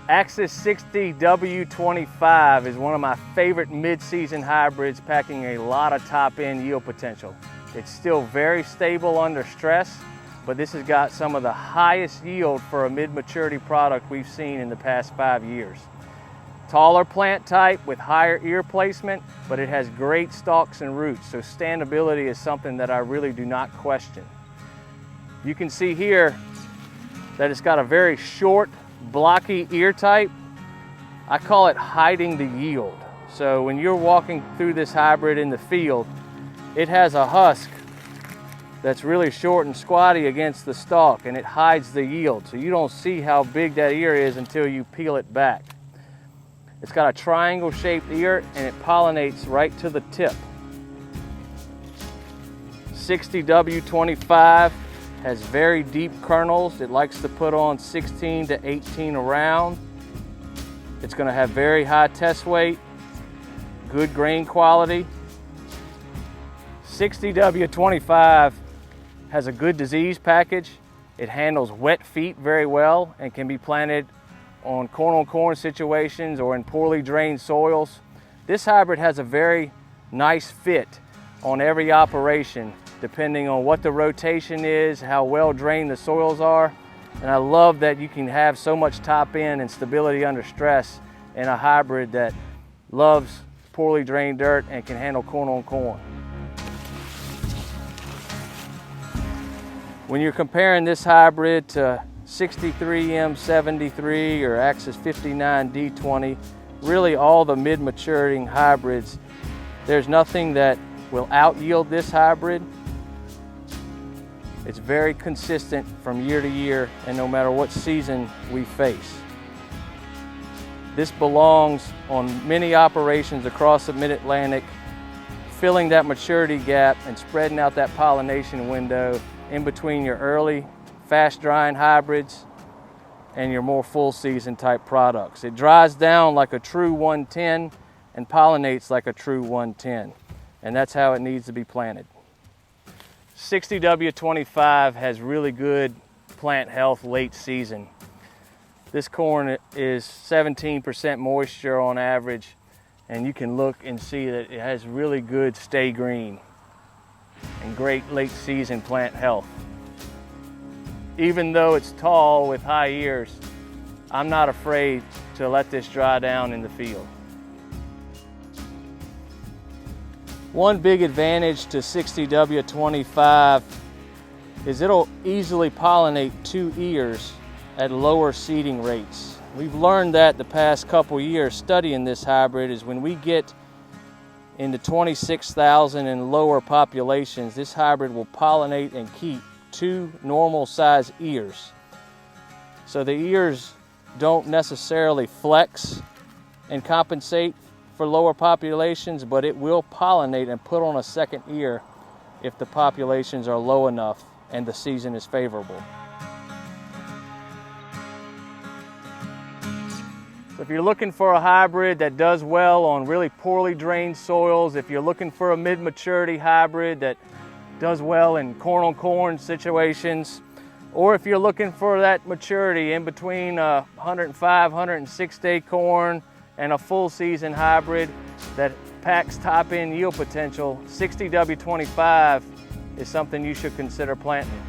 Axis 60 W25 is one of my favorite mid-season hybrids, packing a lot of top-end yield potential. It's still very stable under stress, but this has got some of the highest yield for a mid-maturity product we've seen in the past 5 years. Taller plant type with higher ear placement, but it has great stalks and roots, so standability is something that I really do not question. You can see here that it's got a very short, blocky ear type. I call it hiding the yield. So when you're walking through this hybrid in the field, it has a husk that's really short and squatty against the stalk, and it hides the yield. So you don't see how big that ear is until you peel it back. It's got a triangle shaped ear and it pollinates right to the tip. 60 W25 has very deep kernels. It likes to put on 16 to 18 around. It's going to have very high test weight, good grain quality. 60 W25 has a good disease package. It handles wet feet very well and can be planted on corn situations or in poorly drained soils. This hybrid has a very nice fit on every operation, depending on what the rotation is, how well drained the soils are. And I love that you can have so much top end and stability under stress in a hybrid that loves poorly drained dirt and can handle corn on corn. When you're comparing this hybrid to 63M73 or Axis 59 D20, really all the mid-maturing hybrids, there's nothing that will out-yield this hybrid. It's very consistent from year to year and no matter what season we face. This belongs on many operations across the Mid-Atlantic, filling that maturity gap and spreading out that pollination window in between your early, fast-drying hybrids and your more full-season type products. It dries down like a true 110 and pollinates like a true 110, and that's how it needs to be planted. 60 W25 has really good plant health late season. This corn is 17% moisture on average, and you can look and see that it has really good stay green and great late season plant health. Even though it's tall with high ears, I'm not afraid to let this dry down in the field. One big advantage to 60 W25 is it'll easily pollinate 2 ears at lower seeding rates. We've learned that the past couple years studying this hybrid is when we get into 26,000 and lower populations, this hybrid will pollinate and keep 2 normal size ears. So the ears don't necessarily flex and compensate for lower populations, but it will pollinate and put on a second ear if the populations are low enough and the season is favorable. So if you're looking for a hybrid that does well on really poorly drained soils, if you're looking for a mid-maturity hybrid that does well in corn on corn situations, or if you're looking for that maturity in between 105, 106 day corn and a full season hybrid that packs top end yield potential, 60 W25 is something you should consider planting.